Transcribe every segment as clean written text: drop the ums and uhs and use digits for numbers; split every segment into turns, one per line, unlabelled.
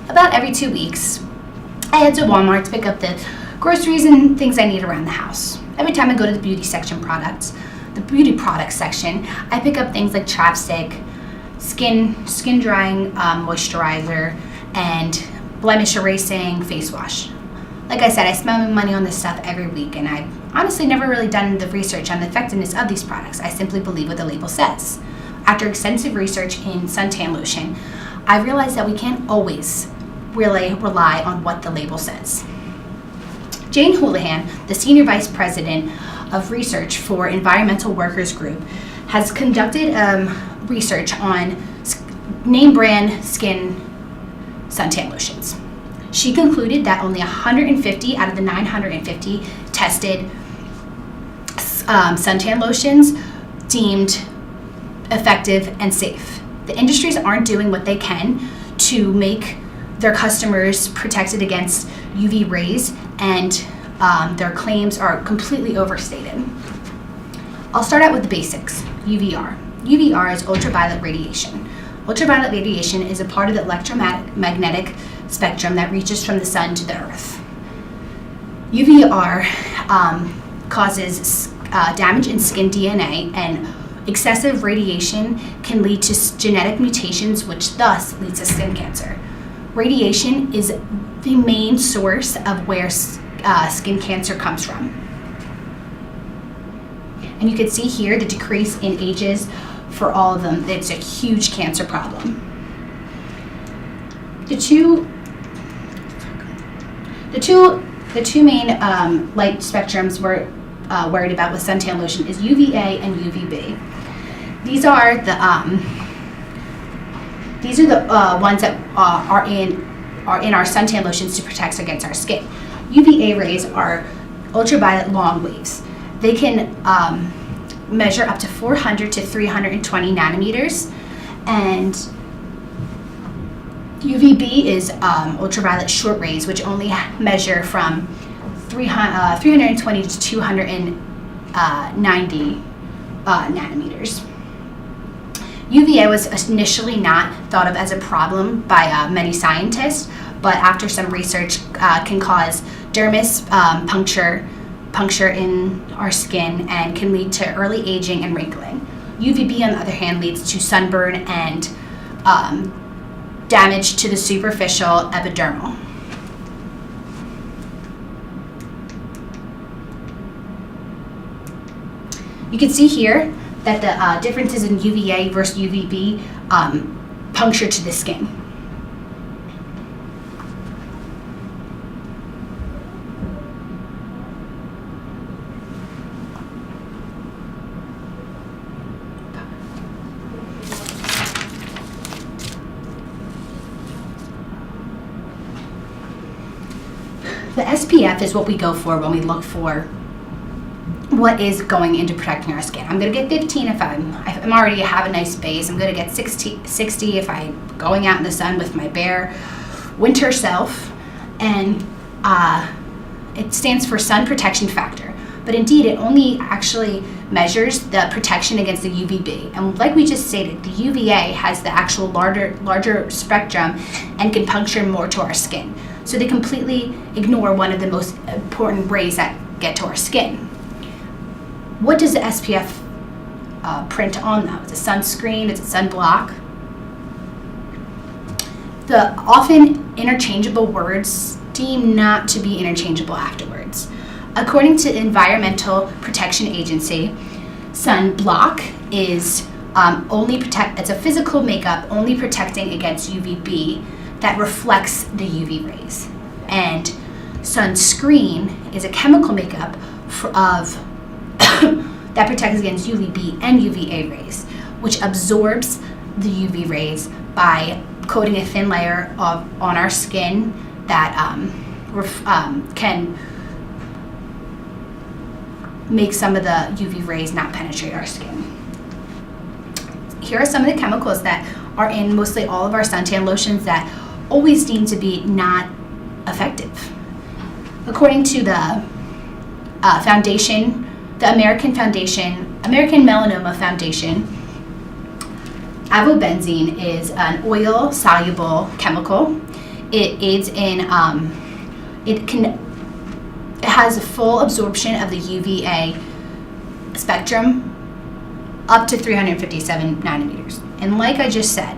about every 2 weeks, I head to Walmart to pick up the groceries and things I need around the house. Every time I go to the beauty products section, I pick up things like chapstick, skin drying moisturizer, and blemish erasing face wash. Like I said, I spend money on this stuff every week, and I've honestly never really done the research on the effectiveness of these products. I simply believe what the label says. After extensive research in suntan lotion, I realized that we can't always really rely on what the label says. Jane Houlihan, the Senior Vice President of Research for Environmental Workers Group, has conducted research on name brand skin suntan lotions. She concluded that only 150 out of the 950 tested suntan lotions deemed effective and safe. The industries aren't doing what they can to make their customers protected against UV rays, and their claims are completely overstated. I'll start out with the basics. UVR. UVR is ultraviolet radiation. Ultraviolet radiation is a part of the electromagnetic spectrum that reaches from the sun to the earth. UVR causes damage in skin DNA, and excessive radiation can lead to genetic mutations, which thus leads to skin cancer. Radiation is the main source of where skin cancer comes from. And you can see here the decrease in ages for all of them. It's a huge cancer problem. The two main light spectrums we're worried about with suntan lotion is UVA and UVB. These are the ones that are in our suntan lotions to protect against our skin. UVA rays are ultraviolet long waves. They can measure up to 400 to 320 nanometers, and UVB is ultraviolet short rays, which only measure from 320 to 290 nanometers. UVA was initially not thought of as a problem by many scientists, but after some research can cause dermis puncture in our skin and can lead to early aging and wrinkling. UVB, on the other hand, leads to sunburn and damage to the superficial epidermal. You can see here that the differences in UVA versus UVB puncture to the skin. The SPF is what we go for when we look for what is going into protecting our skin. I'm going to get 15 if I'm already have a nice base. I'm going to get 60 if I'm going out in the sun with my bare winter self. And it stands for sun protection factor. But indeed, it only actually measures the protection against the UVB. And like we just stated, the UVA has the actual larger spectrum and can puncture more to our skin. So they completely ignore one of the most important rays that get to our skin. What does the SPF print on though? It's a sunscreen, it's a sunblock. The often interchangeable words deem not to be interchangeable afterwards. According to the Environmental Protection Agency, sunblock is it's a physical makeup only protecting against UVB that reflects the UV rays. And sunscreen is a chemical makeup that protects against UVB and UVA rays, which absorbs the UV rays by coating a thin layer on our skin that can make some of the UV rays not penetrate our skin. Here are some of the chemicals that are in mostly all of our suntan lotions that always deemed to be not effective. According to the American Melanoma Foundation, avobenzene is an oil-soluble chemical. It aids in, it has a full absorption of the UVA spectrum up to 357 nanometers. And like I just said,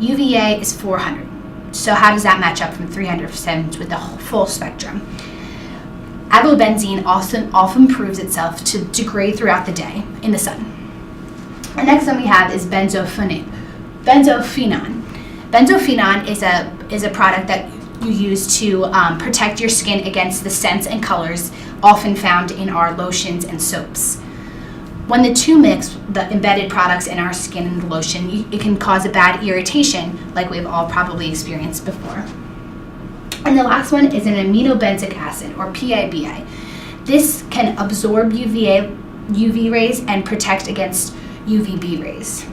UVA is 400. So how does that match up from 307 with the full spectrum? Avobenzene also often proves itself to degrade throughout the day in the sun. The next one we have is benzophenone. Benzophenone is a product that you use to protect your skin against the scents and colors often found in our lotions and soaps. When the two mix, the embedded products in our skin and the lotion, it can cause a bad irritation, like we've all probably experienced before. And the last one is an aminobenzoic acid, or PABA. This can absorb UV rays and protect against UVB rays.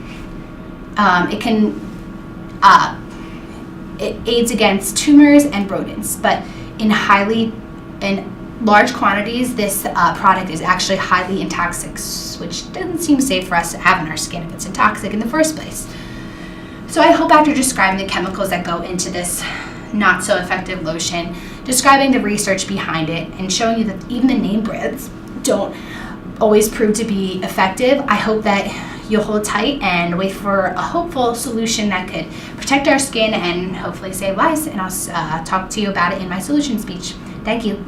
It aids against tumors and rodents, but in large quantities, this product is actually highly intoxic, which doesn't seem safe for us to have in our skin if it's toxic in the first place. So I hope after describing the chemicals that go into this not so effective lotion, describing the research behind it, and showing you that even the name brands don't always prove to be effective, I hope that you'll hold tight and wait for a hopeful solution that could protect our skin and hopefully save lives. And I'll talk to you about it in my solution speech. Thank you.